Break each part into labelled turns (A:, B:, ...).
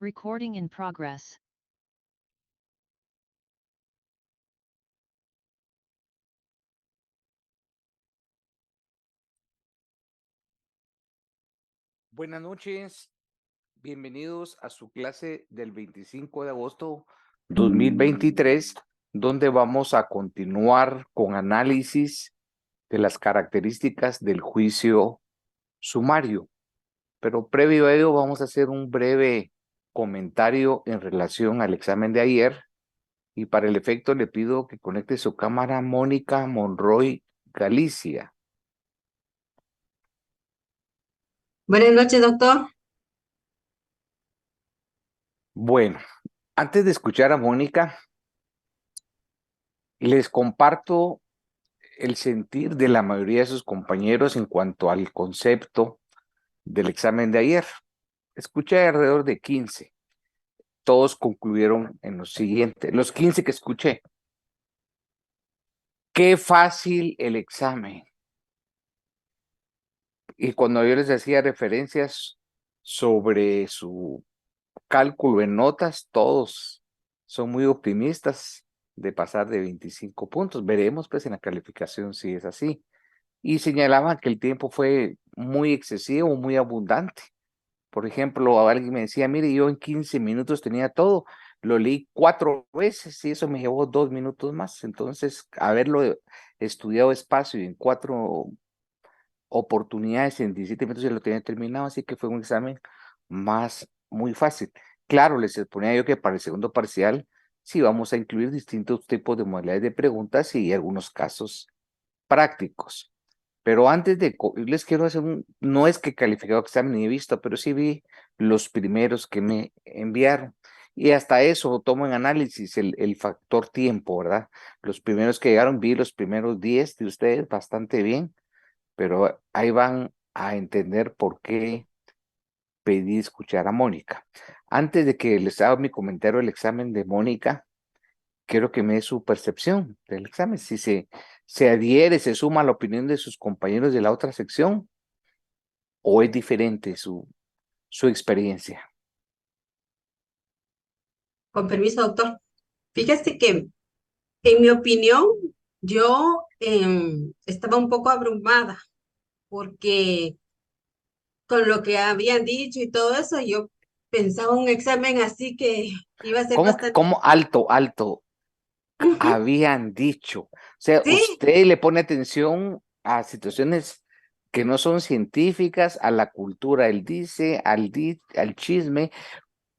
A: Recording in progress.
B: Buenas noches, bienvenidos a su clase del 25 de agosto 2023, donde vamos a continuar con análisis de las características del juicio sumario. Pero previo a ello vamos a hacer un breve comentario en relación al examen de ayer y para el efecto le pido que conecte su cámara Mónica Monroy Galicia.
C: Buenas noches, doctor.
B: Bueno, antes de escuchar a Mónica, les comparto el sentir de la mayoría de sus compañeros en cuanto al concepto del examen de ayer. Escuché alrededor de 15. Todos concluyeron en lo siguiente, los 15 que escuché. Qué fácil el examen. Y cuando yo les hacía referencias sobre su cálculo en notas, todos son muy optimistas de pasar de 25 puntos. Veremos pues en la calificación si es así. Y señalaban que el tiempo fue muy excesivo, muy abundante. Por ejemplo, alguien me decía, mire, yo en 15 minutos tenía todo, lo leí 4 veces y eso me llevó 2 minutos más. Entonces, haberlo estudiado despacio y en 4 oportunidades, en 17 minutos ya lo tenía terminado, así que fue un examen muy fácil. Claro, les exponía yo que para el segundo parcial sí vamos a incluir distintos tipos de modalidades de preguntas y algunos casos prácticos. Pero antes de, les quiero hacer no es que calificado examen ni he visto, pero sí vi los primeros que me enviaron. Y hasta eso tomo en análisis el factor tiempo, ¿verdad? Los primeros que llegaron, vi los primeros 10 de ustedes bastante bien, pero ahí van a entender por qué pedí escuchar a Mónica. Antes de que les haga mi comentario del examen de Mónica, quiero que me dé su percepción del examen, si se adhiere, se suma a la opinión de sus compañeros de la otra sección o es diferente su experiencia.
C: Con permiso, doctor. Fíjese que, en mi opinión, yo estaba un poco abrumada porque con lo que habían dicho y todo eso, yo pensaba un examen así que iba a ser bastante.
B: ¿Cómo alto
C: Ujú.
B: habían dicho? O sea,
C: Sí,
B: usted le pone atención a situaciones que no son científicas, a la cultura, él dice, al chisme.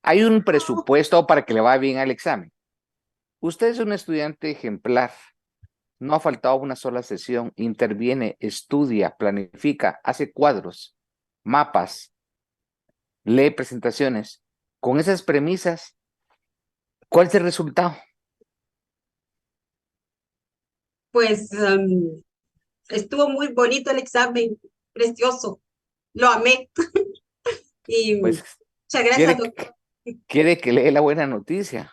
B: Hay un
C: no,
B: presupuesto para que le vaya bien al examen. Usted es un estudiante ejemplar. No ha faltado una sola sesión, interviene, estudia, planifica, hace cuadros, mapas, lee presentaciones. Con esas premisas, ¿cuál es el resultado?
C: pues estuvo muy bonito el examen, precioso, lo amé. Y
B: Pues
C: muchas gracias,
B: quiere,
C: doctor.
B: quiere que lee la buena noticia.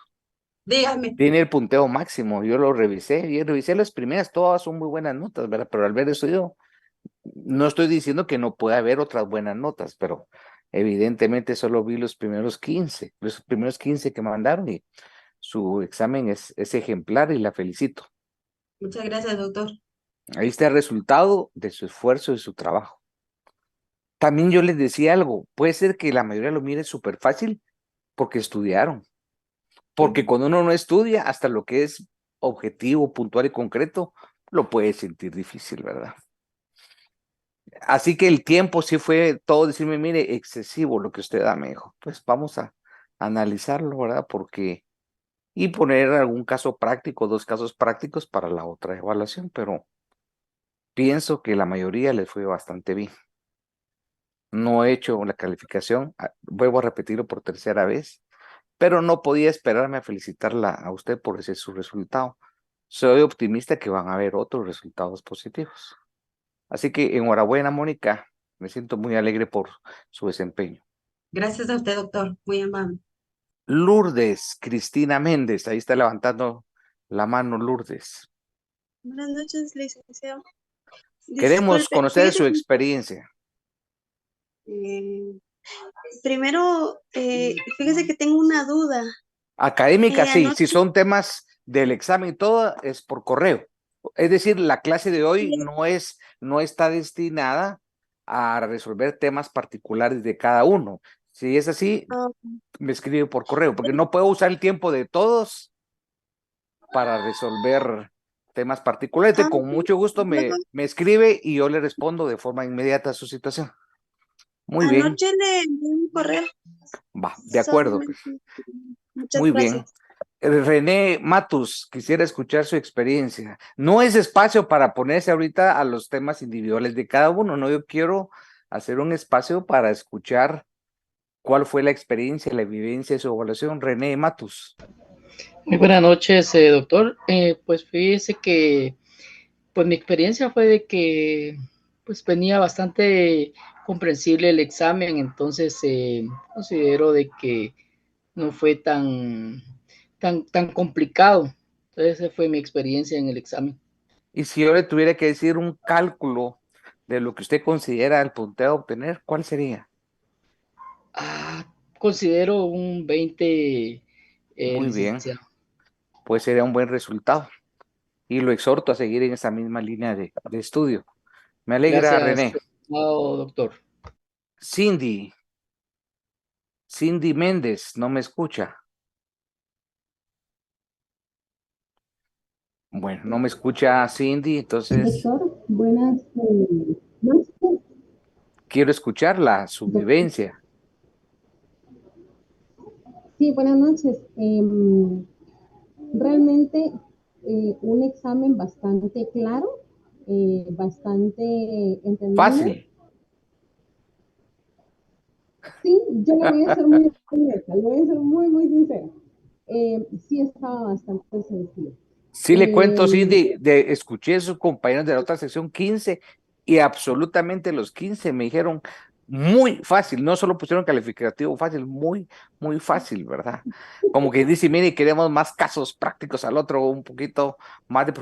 C: Dígame.
B: Tiene el punteo máximo, yo lo revisé y revisé las primeras, todas son muy buenas notas, ¿verdad? Pero al ver eso yo, no estoy diciendo que no pueda haber otras buenas notas, pero evidentemente solo vi los primeros 15 que mandaron y su examen es ejemplar y la felicito.
C: Muchas gracias, doctor.
B: Ahí está el resultado de su esfuerzo y su trabajo. También yo les decía algo, puede ser que la mayoría lo mire súper fácil porque estudiaron, porque
C: Ujú.
B: cuando uno no estudia, hasta lo que es objetivo, puntual y concreto, lo puede sentir difícil, ¿verdad? Así que el tiempo sí fue todo decirme, mire, excesivo lo que usted da, me dijo. Pues vamos a analizarlo, ¿verdad? Porque, y poner algún caso práctico, 2 casos prácticos para la otra evaluación, pero pienso que la mayoría les fue bastante bien. No he hecho la calificación, vuelvo a repetirlo por tercera vez, pero no podía esperarme a felicitarla a usted por ese su resultado. Soy optimista que van a haber otros resultados positivos. Así que enhorabuena, Mónica. Me siento muy alegre por su desempeño.
C: Gracias a usted, doctor. Muy amable.
B: Lourdes, Cristina Méndez, ahí está levantando la mano Lourdes.
D: Buenas noches, licenciado.
B: Queremos
D: Disculpe,
B: conocer su
D: fíjese,
B: experiencia.
D: Primero, fíjese que tengo una duda.
B: Académica, sí,
D: Anoche,
B: si son temas del examen y todo, es por correo. Es decir, la clase de hoy no está destinada a resolver temas particulares de cada uno. Si es así,
D: ah,
B: me escribe por correo, porque no puedo usar el tiempo de todos para resolver temas particulares.
D: ah,
B: Con mucho gusto
D: luego,
B: me escribe y yo le respondo de forma inmediata a su situación. Muy bien,
D: anoche le envié un correo.
B: va, de acuerdo, pues.
D: Solamente, muchas
B: Muy bien.
D: gracias.
B: René Matus, quisiera escuchar su experiencia. No es espacio para ponerse ahorita a los temas individuales de cada uno, no, yo quiero hacer un espacio para escuchar cuál fue la experiencia, la vivencia de su evaluación. René Matus.
A: Muy buenas noches, doctor. Pues fíjese que pues mi experiencia fue de que pues venía bastante comprensible el examen, entonces considero de que no fue tan complicado. Entonces esa fue mi experiencia en el examen.
B: Y si yo le tuviera que decir un cálculo de lo que usted considera el punteo a obtener, ¿cuál sería?
A: Considero un 20,
B: Muy bien,
A: licenciado.
B: pues sería un buen resultado. Y lo exhorto a seguir en esa misma línea de estudio. Me alegra,
A: Gracias,
B: René.
A: estimado doctor.
B: Cindy, Cindy Méndez, no me escucha. Bueno, no me escucha Cindy, entonces
E: Doctor, buenas noches.
B: quiero escucharla, su vivencia.
E: Sí, buenas noches. Realmente un examen bastante claro, bastante entendible.
B: Fácil.
E: Sí, yo le voy a ser muy honesta, le voy a ser muy, muy sincera. Sí estaba bastante sencillo.
B: Sí le cuento,
E: Eh,
B: Cindy, escuché a sus compañeros de la otra sección 15 y absolutamente los 15 me dijeron muy fácil, no solo pusieron calificativo fácil, muy, muy fácil, ¿verdad? Como que dice, mire, queremos más casos prácticos al otro, un poquito más de...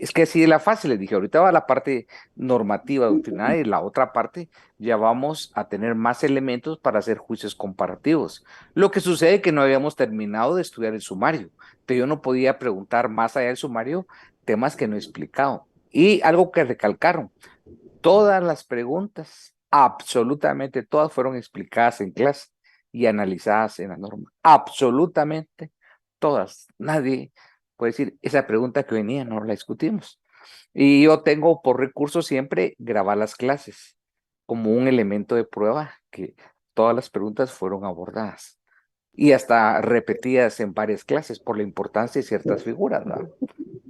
B: Es que así de la fácil, les dije, ahorita va la parte normativa, doctrinaria, y la otra parte ya vamos a tener más elementos para hacer juicios comparativos. Lo que sucede es que no habíamos terminado de estudiar el sumario, pero yo no podía preguntar más allá del sumario temas que no he explicado. Y algo que recalcaron, todas las preguntas, absolutamente todas fueron explicadas en clase y analizadas en la norma. Absolutamente todas. Nadie puede decir, esa pregunta que venía no la discutimos. Y yo tengo por recurso siempre grabar las clases como un elemento de prueba que todas las preguntas fueron abordadas y hasta repetidas en varias clases por la importancia de ciertas figuras, ¿verdad?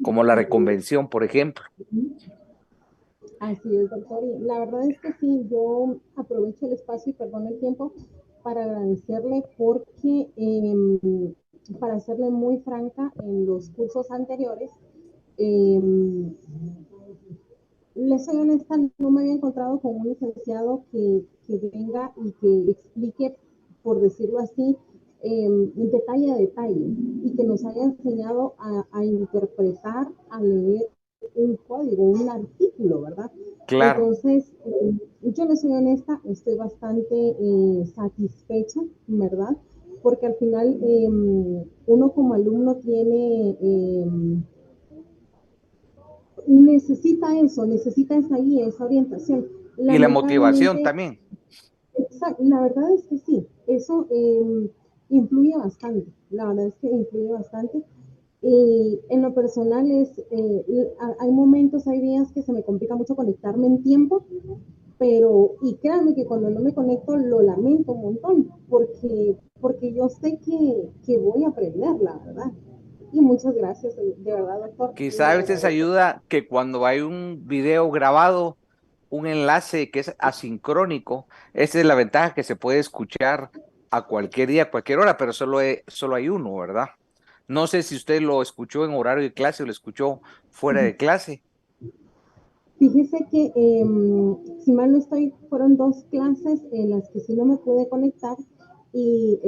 B: Como la reconvención, por ejemplo.
E: Así es, doctor. Y la verdad es que sí, yo aprovecho el espacio y perdón el tiempo para agradecerle porque, para serle muy franca, en los cursos anteriores, eh, les soy honesta, no me había encontrado con un licenciado que venga y que explique, por decirlo así, detalle a detalle y que nos haya enseñado a interpretar, a leer un código, un artículo, ¿verdad?
B: Claro,
E: Entonces, yo les soy honesta, estoy bastante satisfecha, ¿verdad? Porque al final uno como alumno tiene necesita eso, necesita esa guía, esa orientación.
B: y la motivación
E: Lamentablemente,
B: también.
E: la verdad es que sí, eso influye bastante, la verdad es que influye bastante. Y en lo personal hay momentos, hay días que se me complica mucho conectarme en tiempo, pero, y créanme que cuando no me conecto lo lamento un montón, porque yo sé que voy a aprender, la verdad. Y muchas gracias, de verdad, doctor,
B: Quizá
E: le
B: a veces
E: agradezco.
B: ayuda que cuando hay un video grabado, un enlace que es asincrónico, esa es la ventaja que se puede escuchar a cualquier día, a cualquier hora, pero solo hay uno, ¿verdad? No sé si usted lo escuchó en horario de clase o lo escuchó fuera de clase.
E: Fíjese que, si mal no estoy, fueron dos clases en las que sí no me pude conectar y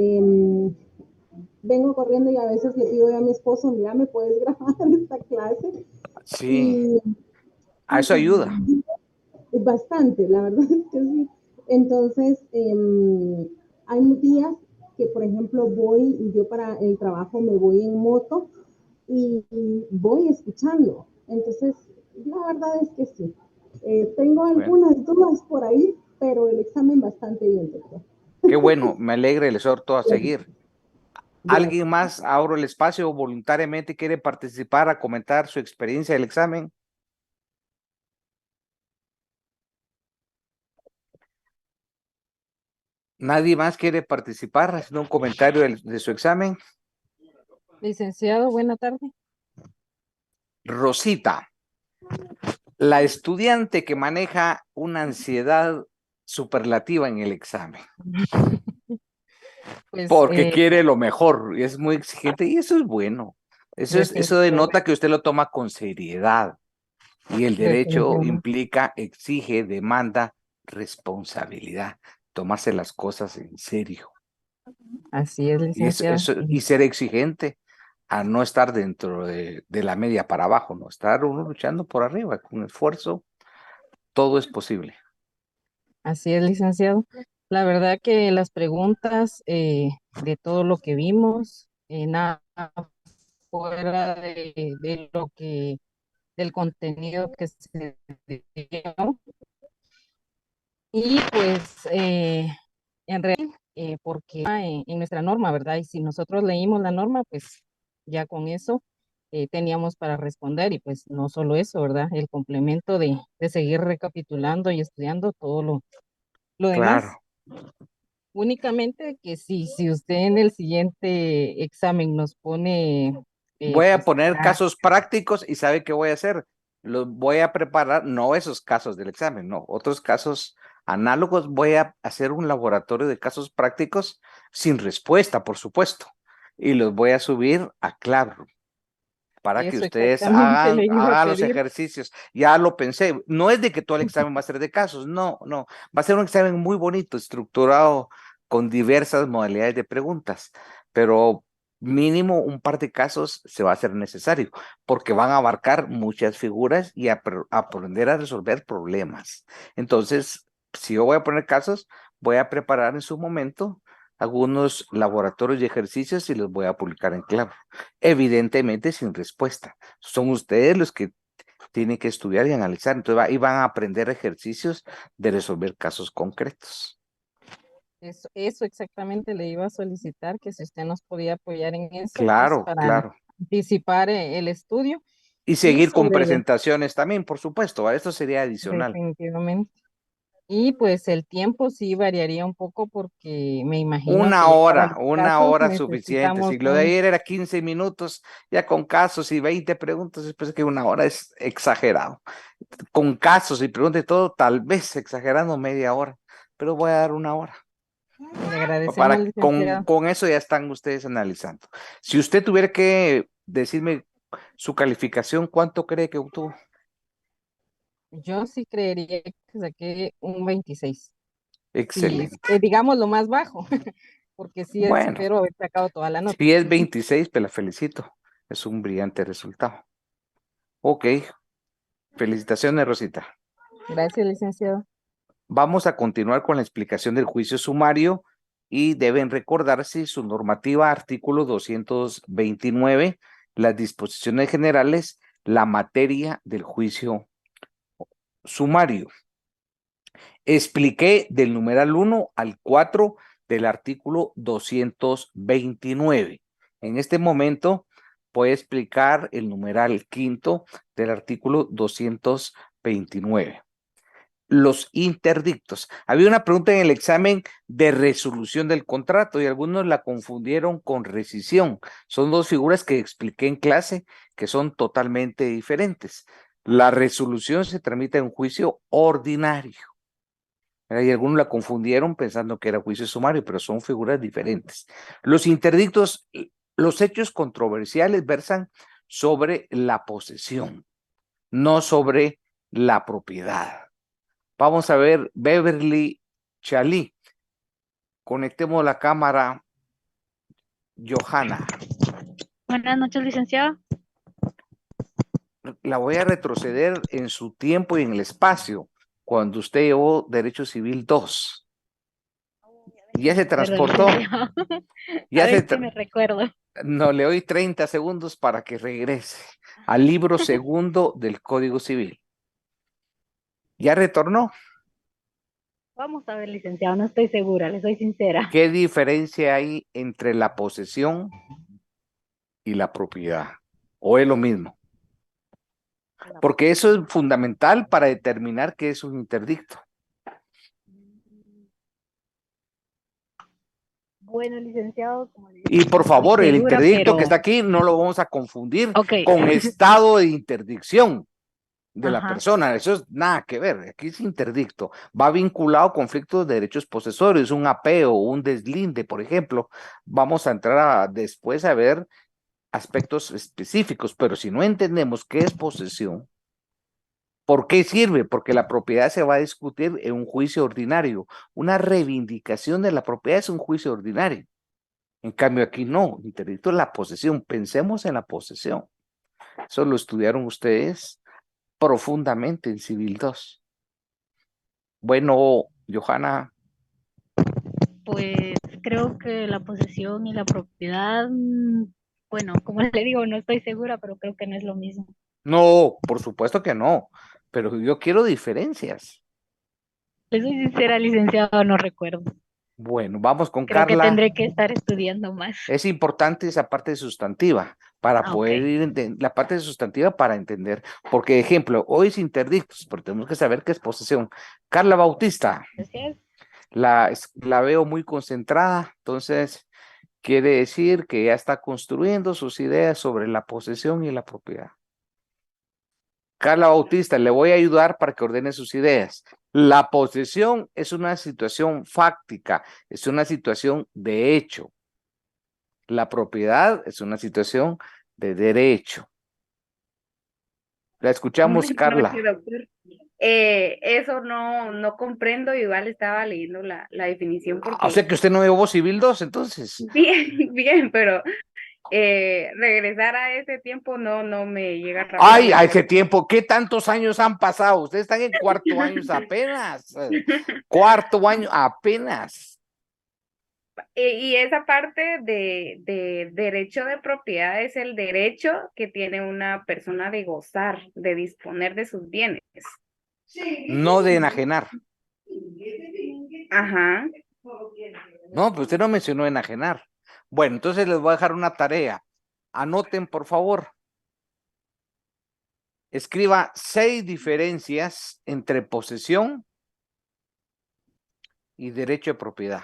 E: vengo corriendo y a veces le pido a mi esposo, mira, ¿me puedes grabar esta clase?
B: Sí,
E: Y,
B: a eso ayuda.
E: bastante, la verdad es que sí. Entonces, por ejemplo, yo para el trabajo me voy en moto y voy escuchando. Entonces, la verdad es que sí. Tengo
B: Bueno,
E: algunas dudas por ahí, pero el examen bastante bien, doctor.
B: qué bueno, me alegra, y les exhorto a seguir.
E: Gracias.
B: ¿Alguien más, abro el espacio, voluntariamente quiere participar a comentar su experiencia del examen? ¿Nadie más quiere participar haciendo un comentario de su examen?
F: Licenciado, buena tarde.
B: Rosita, la estudiante que maneja una ansiedad superlativa en el examen,
F: Pues
B: porque quiere lo mejor y es muy exigente, y eso es bueno. Eso
F: definitivamente,
B: denota que usted lo toma con seriedad, y el derecho
F: definitivamente.
B: implica, exige, demanda responsabilidad, tomarse las cosas en serio.
F: Así es,
B: Y
F: licenciado.
B: y ser exigente a no estar dentro de la media para abajo, no estar uno luchando por arriba, con esfuerzo, todo es posible.
F: Así es, licenciado. La verdad que las preguntas de todo lo que vimos, nada fuera de lo que, del contenido que se dio. Y pues en realidad, porque en nuestra norma, ¿verdad? Y si nosotros leímos la norma, pues ya con eso teníamos para responder y pues no solo eso, ¿verdad? El complemento de seguir recapitulando y estudiando todo lo demás.
B: Claro.
F: Únicamente que si usted en el siguiente examen nos pone,
B: Voy a
F: pues,
B: poner casos prácticos y ¿sabe qué voy a hacer? Los voy a preparar, no esos casos del examen, no, otros casos análogos. Voy a hacer un laboratorio de casos prácticos sin respuesta, por supuesto, y los voy a subir a Classroom para que
F: eso
B: ustedes
F: exactamente le iba a
B: hagan los
F: pedir.
B: ejercicios. Ya lo pensé, no es de que todo el examen va a ser de casos, no, no, va a ser un examen muy bonito, estructurado con diversas modalidades de preguntas, pero mínimo un par de casos se va a hacer necesario, porque van a abarcar muchas figuras y aprender a resolver problemas. Entonces, si yo voy a poner casos, voy a preparar en su momento algunos laboratorios y ejercicios y los voy a publicar en Claro. Evidentemente sin respuesta. Son ustedes los que tienen que estudiar y analizar. Entonces ahí van a aprender ejercicios de resolver casos concretos.
F: Eso exactamente le iba a solicitar, que si usted nos podía apoyar en eso, pues
B: Claro,
F: para
B: claro.
F: anticipar el estudio
B: Y
F: y
B: seguir con
F: sobre,
B: presentaciones también, por supuesto. Esto sería adicional.
F: definitivamente. Y pues el tiempo sí variaría un poco porque me imagino que ya para los
B: Una
F: casos
B: hora suficiente.
F: necesitamos
B: Si lo de ayer era 15 minutos, ya con casos y 20 preguntas, después que una hora es exagerado. Con casos y preguntas y todo, tal vez exagerando media hora, pero voy a dar una hora.
F: le agradecemos, licenciado.
B: Con eso ya están ustedes analizando. Si usted tuviera que decirme su calificación, ¿cuánto cree que obtuvo?
F: Yo sí creería que saqué un 26. Sí,
B: Excelente.
F: digamos lo más bajo, porque sí
B: Bueno,
F: espero haber sacado toda la nota.
B: si es
F: Ujú.
B: 26, pues la felicito. Es un brillante resultado. Ok, felicitaciones, Rosita.
F: Gracias, licenciado.
B: Vamos a continuar con la explicación del juicio sumario y deben recordarse su normativa, artículo 229, las disposiciones generales, la materia del juicio sumario. Expliqué del numeral 1 al 4 del artículo 229. En este momento voy a explicar el numeral quinto del artículo 229. Los interdictos. Había una pregunta en el examen de resolución del contrato y algunos la confundieron con rescisión. Son dos figuras que expliqué en clase que son totalmente diferentes. La resolución se tramita en juicio ordinario. Y algunos la confundieron pensando que era juicio sumario, pero son figuras diferentes. Los interdictos, los hechos controversiales versan sobre la posesión, no sobre la propiedad. Vamos a ver Beverly Chalí. Conectemos la cámara, Johanna.
G: Buenas noches, licenciado.
B: La voy a retroceder en su tiempo y en el espacio, cuando usted llevó Derecho Civil 2. Ya se
G: Perdón,
B: transportó.
G: licenciado.
B: Ya
G: A
B: se
G: ver si me recuerdo.
B: No, le doy 30 segundos para que regrese al libro segundo del Código Civil. ¿Ya retornó?
G: Vamos a ver, licenciado, no estoy segura, le soy sincera.
B: ¿Qué diferencia hay entre la posesión y la propiedad? ¿O es lo mismo? Porque eso es fundamental para determinar qué es un interdicto.
G: Bueno, licenciado, como le
B: Y
G: digo, no
B: por
G: estoy
B: favor, el
G: segura,
B: interdicto que
G: pero
B: está aquí no lo vamos a confundir
G: ok.
B: con estado de interdicción de la
G: Ajá.
B: persona. Eso es nada que ver. Aquí es interdicto. Va vinculado a conflictos de derechos posesorios, un apeo, un deslinde, por ejemplo. Vamos a entrar después a ver aspectos específicos, pero si no entendemos qué es posesión, ¿por qué sirve? Porque la propiedad se va a discutir en un juicio ordinario. Una reivindicación de la propiedad es un juicio ordinario. En cambio aquí no, interdicto es la posesión. Pensemos en la posesión. Eso lo estudiaron ustedes profundamente en Civil 2. Bueno, Johanna,
G: Pues creo que la posesión y la propiedad, bueno, como le digo, no estoy segura, pero creo que no es lo mismo.
B: no, por supuesto que no, pero yo quiero diferencias.
G: Le soy sincera, licenciado, no recuerdo.
B: Bueno, vamos con
G: Creo que
B: Carla.
G: tendré que estar estudiando más.
B: Es importante esa parte sustantiva para
G: Ah, ok.
B: poder la parte sustantiva para entender, porque ejemplo, hoy es interdictos, pero tenemos que saber qué es posesión. Carla Bautista,
G: Gracias.
B: la veo muy concentrada, entonces quiere decir que ya está construyendo sus ideas sobre la posesión y la propiedad. Carla Bautista, le voy a ayudar para que ordene sus ideas. La posesión es una situación fáctica, es una situación de hecho. La propiedad es una situación de derecho. La escuchamos,
H: Buenas noches,
B: Carla.
H: doctor. Eso no comprendo, igual estaba leyendo la definición
B: O sea
H: porque
B: que usted no llevó Civil 2, entonces.
H: bien, bien, pero regresar a ese tiempo no me llega
B: Ay, a ese
H: rápidamente.
B: tiempo, ¿qué tantos años han pasado? Ustedes están en cuarto año apenas. Cuarto año apenas.
H: Y esa parte de derecho de propiedad es el derecho que tiene una persona de gozar, de disponer de sus bienes.
B: No de enajenar.
H: Ajá.
B: No, pero usted no mencionó enajenar. Bueno, entonces les voy a dejar una tarea. Anoten, por favor. Escriba 6 diferencias entre posesión y derecho de propiedad.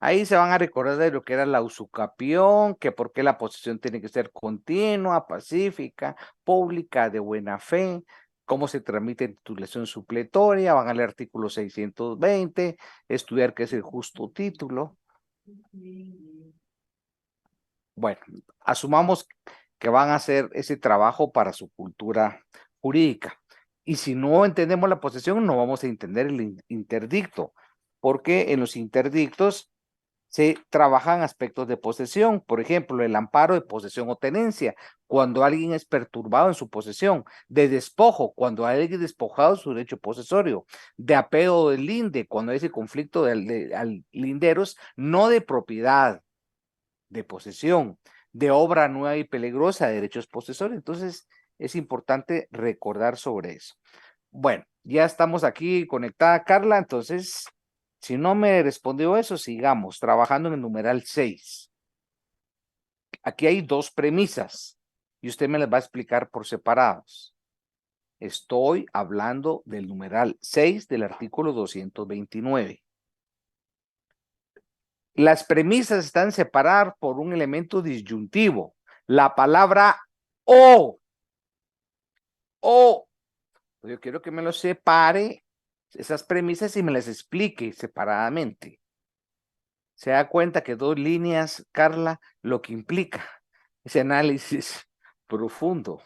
B: Ahí se van a recordar de lo que era la usucapión, que por qué la posesión tiene que ser continua, pacífica, pública, de buena fe, cómo se tramite titulación supletoria, van a leer artículo 620, estudiar qué es el justo título. Bueno, asumamos que van a hacer ese trabajo para su cultura jurídica. Y si no entendemos la posesión, no vamos a entender el interdicto, porque en los interdictos se trabajan aspectos de posesión, por ejemplo, el amparo de posesión o tenencia, cuando alguien es perturbado en su posesión, de despojo, cuando alguien es despojado de su derecho posesorio, de apego del linde, cuando hay ese conflicto de linderos, no de propiedad, de posesión, de obra nueva y peligrosa, de derechos posesorios. Entonces, es importante recordar sobre eso. Bueno, ya estamos aquí conectada, Carla, entonces, si no me respondió eso, sigamos trabajando en el numeral 6. Aquí hay 2 premisas y usted me las va a explicar por separados. Estoy hablando del numeral 6 del artículo 229. Las premisas están separadas por un elemento disyuntivo. La palabra o. Yo quiero que me lo separe esas premisas y me las explique separadamente. Se da cuenta que 2 líneas, Carla, lo que implica ese análisis profundo.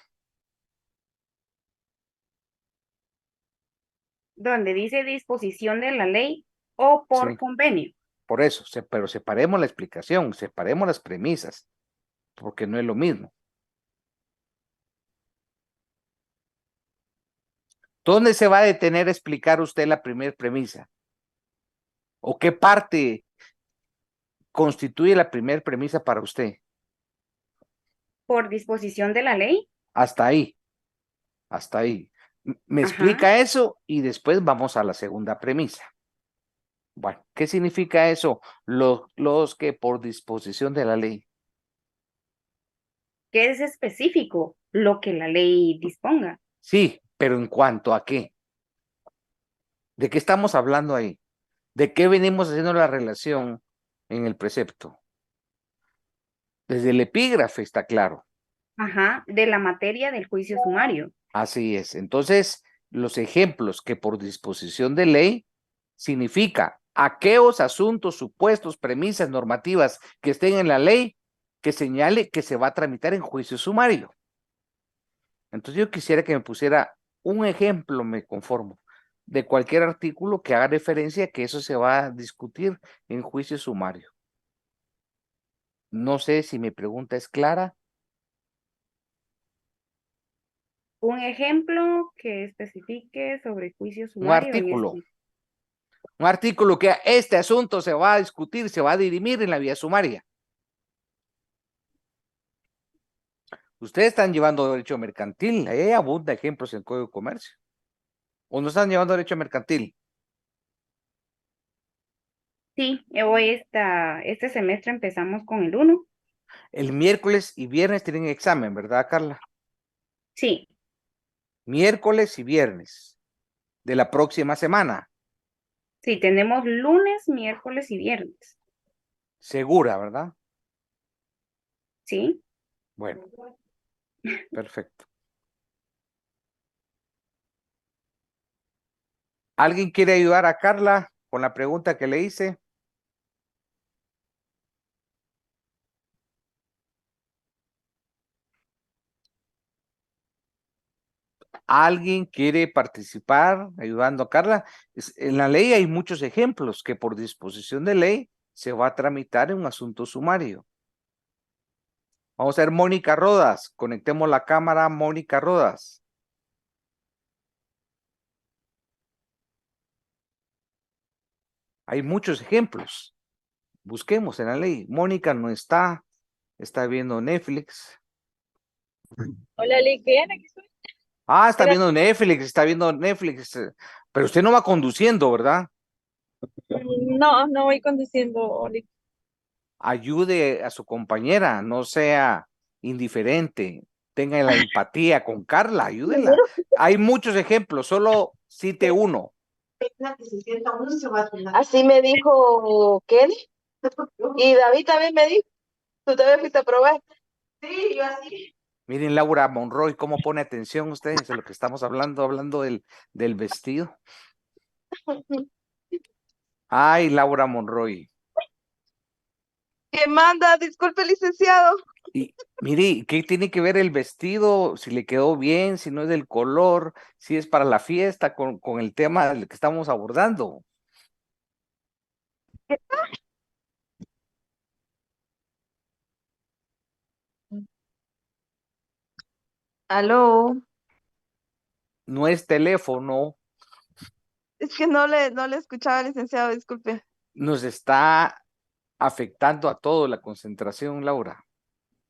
H: Donde dice disposición de la ley o por
B: Sí,
H: convenio.
B: por eso, pero separemos la explicación, separemos las premisas, porque no es lo mismo. ¿Dónde se va a detener a explicar usted la primera premisa? ¿O qué parte constituye la primera premisa para usted?
H: Por disposición de la ley.
B: Hasta ahí, hasta ahí. Me
H: Ajá.
B: explica eso y después vamos a la segunda premisa. Bueno, ¿qué significa eso? Los que por disposición de la ley.
H: Que es específico lo que la ley disponga.
B: Sí, pero ¿en cuanto a qué? ¿De qué estamos hablando ahí? ¿De qué venimos haciendo la relación en el precepto? Desde el epígrafe está claro.
H: Ajá, de la materia del juicio sumario.
B: Así es. Entonces, los ejemplos que por disposición de ley significa aquellos asuntos, supuestos, premisas, normativas que estén en la ley que señale que se va a tramitar en juicio sumario. Entonces yo quisiera que me pusiera un ejemplo, me conformo, de cualquier artículo que haga referencia a que eso se va a discutir en juicio sumario. No sé si mi pregunta es clara.
H: Un ejemplo que especifique sobre juicio
B: Un
H: sumario
B: artículo. Un artículo que este asunto se va a discutir, se va a dirimir en la vía sumaria. Ustedes están llevando derecho mercantil, ahí abunda ejemplos en el Código de Comercio. ¿O no están llevando derecho mercantil?
H: Sí, hoy este semestre empezamos con el 1.
B: El miércoles y viernes tienen examen, ¿verdad, Carla?
H: Sí,
B: Miércoles y viernes de la próxima semana.
H: sí, tenemos lunes, miércoles y viernes.
B: Segura, ¿verdad?
H: Sí.
B: Bueno, perfecto. ¿Alguien quiere ayudar a Carla con la pregunta que le hice? ¿Alguien quiere participar ayudando a Carla? En la ley hay muchos ejemplos que por disposición de ley se va a tramitar en un asunto sumario. Vamos a ver Mónica Rodas. Conectemos la cámara, Mónica Rodas. Hay muchos ejemplos. Busquemos en la ley. Mónica no está viendo Netflix.
I: Hola, Liken, aquí estoy.
B: Ah, está viendo Netflix. Pero usted no va conduciendo, ¿verdad?
I: No, no voy conduciendo, Oli.
B: Ayude a su compañera, no sea indiferente, tenga la empatía con Carla, ayúdela. Hay muchos ejemplos, solo cite uno.
I: Así me dijo Kelly. Y David también me dijo. Tú también fuiste a probar. Sí, yo así.
B: Miren Laura Monroy, cómo pone atención ustedes de lo que estamos hablando del vestido. Ay, Laura Monroy.
I: ¿Qué manda? Disculpe, licenciado.
B: Y mire, ¿qué tiene que ver el vestido? Si le quedó bien, si no es del color, si es para la fiesta, con el tema del que estamos abordando.
I: Aló.
B: No es teléfono,
I: Es que no le escuchaba, licenciado, disculpe.
B: nos está afectando a todo la concentración, Laura.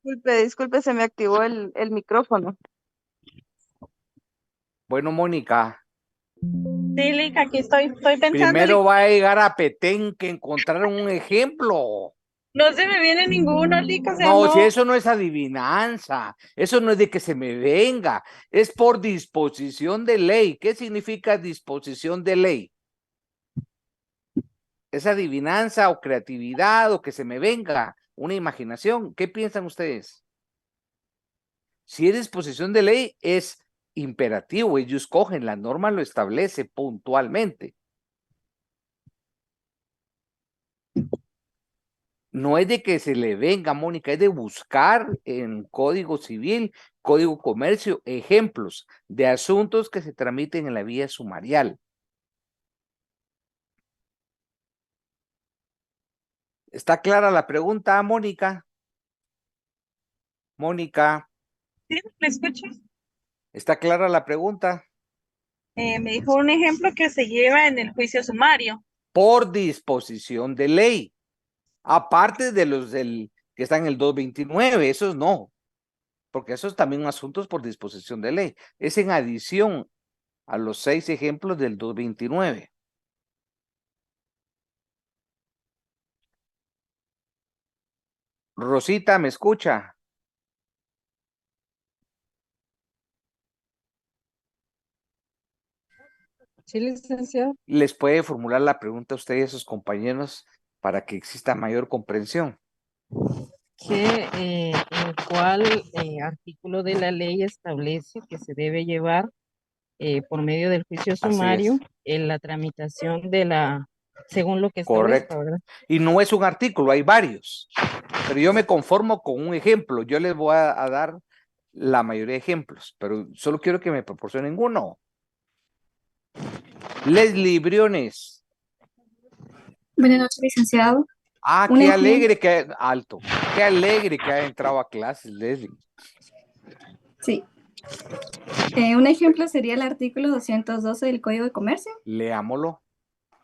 I: Disculpe, se me activó el micrófono.
B: Bueno, Mónica,
I: Sí, Lick, aquí estoy pensando.
B: primero va a llegar a Petén que encontrar un ejemplo.
I: No se me viene ninguno, Lick, o sea,
B: No,
I: no.
B: si eso no es adivinanza, eso no es de que se me venga, es por disposición de ley. ¿Qué significa disposición de ley? ¿Es adivinanza o creatividad o que se me venga una imaginación? ¿Qué piensan ustedes? Si es disposición de ley, es imperativo, ellos cogen, la norma lo establece puntualmente. No es de que se le venga, Mónica, es de buscar en Código Civil, Código Comercio, ejemplos de asuntos que se tramiten en la vía sumarial. ¿Está clara la pregunta, Mónica? Mónica,
I: Sí, ¿me escucho?
B: ¿está clara la pregunta?
I: Me dijo un ejemplo que se lleva en el juicio sumario.
B: por disposición de ley. Aparte de los que están en el 229, esos no, porque esos también asuntos por disposición de ley. Es en adición a los 6 ejemplos del 229. Rosita, ¿me escucha?
F: Sí, licenciado.
B: ¿Les puede formular la pregunta a usted y a sus compañeros para que exista mayor comprensión?
F: ¿En cuál artículo de la ley establece que se debe llevar por medio del juicio
B: Así
F: sumario
B: es,
F: en la tramitación según lo que establezca,
B: correcto.
F: ¿verdad?
B: Y no es un artículo, hay varios. Pero yo me conformo con un ejemplo. Yo les voy a dar la mayoría de ejemplos, pero solo quiero que me proporcionen uno. Leslie Briones.
J: Buenas noches, licenciado.
B: Ah,
J: Un
B: qué
J: ejemplo,
B: alegre que alto. Qué alegre que haya entrado a clases, Leslie.
J: sí. Un ejemplo sería el artículo 212 del Código de Comercio.
B: Leámoslo.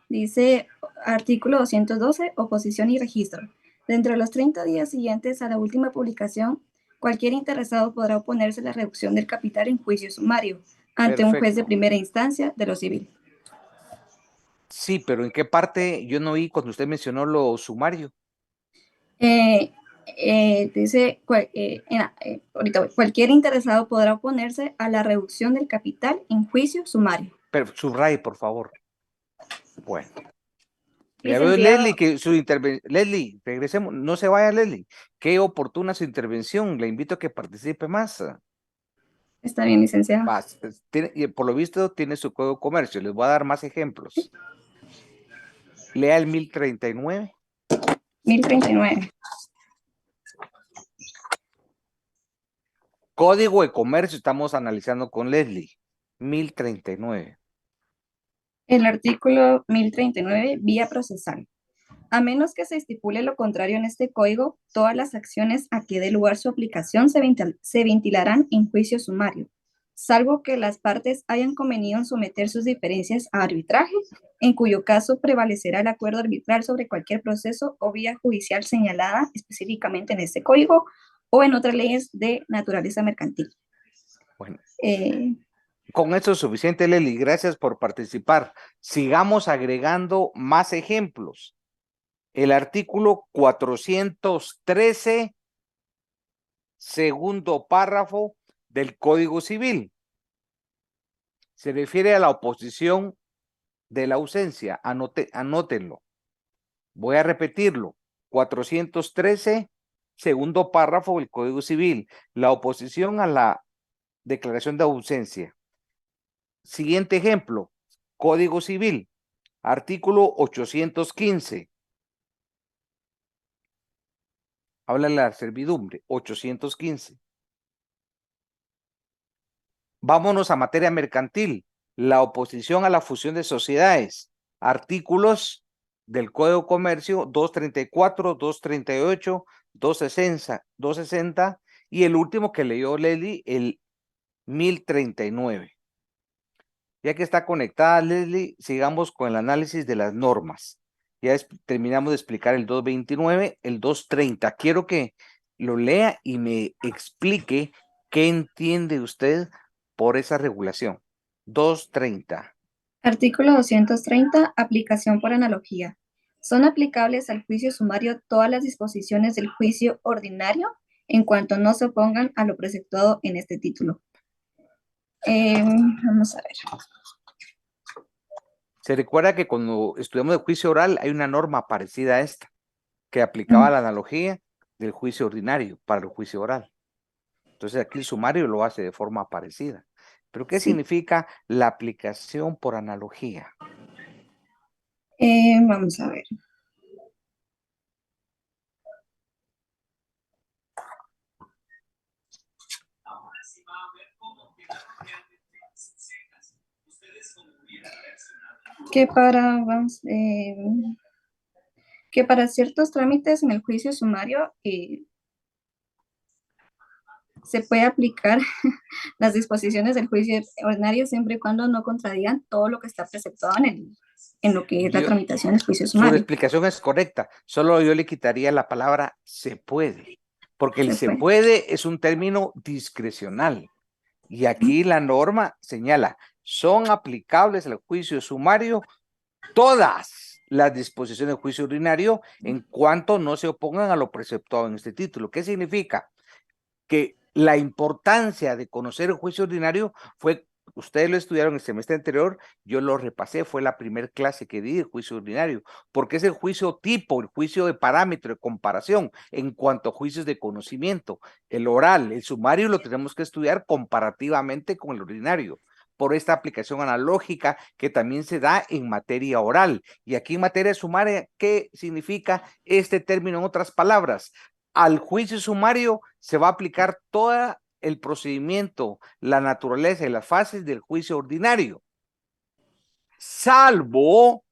J: Dice, artículo 212, oposición y registro. Dentro de los 30 días siguientes a la última publicación, cualquier interesado podrá oponerse a la reducción del capital en juicio sumario ante un juez de
B: Perfecto.
J: primera instancia de lo civil.
B: Sí, pero ¿en qué parte? Yo no oí cuando usted mencionó lo sumario.
J: Dice, ahorita voy. Cualquier interesado podrá oponerse a la reducción del capital en juicio sumario.
B: Pero subraye, por favor. Bueno. Ya veo,
H: Licenciado,
B: Leslie, que su intervención. Leslie, regresemos. No se vaya, Leslie. Qué oportuna su intervención. Le invito a que participe más.
J: Está bien, licenciado.
B: Y por lo visto tiene su código de comercio. Les voy a dar más ejemplos. Lea el 1039.
J: 1039.
B: Código de comercio estamos analizando con Leslie. 1039.
J: El artículo 1039, vía procesal. A menos que se estipule lo contrario en este código, todas las acciones a que dé lugar su aplicación se ventilarán en juicio sumario, salvo que las partes hayan convenido en someter sus diferencias a arbitraje, en cuyo caso prevalecerá el acuerdo arbitral sobre cualquier proceso o vía judicial señalada específicamente en este código o en otras leyes de naturaleza mercantil.
B: Bueno.
J: Eh,
B: Con eso es suficiente, Leslie. Gracias por participar. Sigamos agregando más ejemplos. El artículo 413, segundo párrafo del Código Civil. Se refiere a la oposición de la ausencia. Anótenlo. Voy a repetirlo. 413, segundo párrafo del Código Civil. La oposición a la declaración de ausencia. Siguiente ejemplo. Código Civil. Artículo 815. Habla de la servidumbre. 815. Vámonos a materia mercantil. La oposición a la fusión de sociedades. Artículos del Código de Comercio 234, 238, 260 y el último que leyó Leslie, el 1039. Ya que está conectada Leslie, sigamos con el análisis de las normas. Ya terminamos de explicar el 229, el 230. Quiero que lo lea y me explique qué entiende usted por esa regulación. 230.
J: Artículo 230. Aplicación por analogía. Son aplicables al juicio sumario todas las disposiciones del juicio ordinario en cuanto no se opongan a lo preceptuado en este título. Vamos a ver.
B: Se recuerda que cuando estudiamos el juicio oral hay una norma parecida a esta, que aplicaba la analogía del juicio ordinario para el juicio oral. Entonces aquí el sumario lo hace de forma parecida. ¿Pero qué significa la aplicación por analogía?
J: Vamos a ver. Que para ciertos trámites en el juicio sumario se puede aplicar las disposiciones del juicio ordinario siempre y cuando no contradigan todo lo que está preceptado en lo que es la tramitación del juicio
B: Su
J: sumario.
B: explicación es correcta, solo yo le quitaría la palabra se puede, porque el
J: Se
B: se puede es un término discrecional. Y aquí la norma señala, son aplicables al juicio sumario todas las disposiciones del juicio ordinario en cuanto no se opongan a lo preceptuado en este título. ¿Qué significa? Que la importancia de conocer el juicio ordinario fue, ustedes lo estudiaron el semestre anterior, yo lo repasé, fue la primera clase que di de juicio ordinario, porque es el juicio tipo, el juicio de parámetro, de comparación, en cuanto a juicios de conocimiento. El oral, el sumario lo tenemos que estudiar comparativamente con el ordinario, por esta aplicación analógica que también se da en materia oral. Y aquí en materia sumaria, ¿qué significa este término en otras palabras? Al juicio sumario se va a aplicar todo el procedimiento, la naturaleza y las fases del juicio ordinario, salvo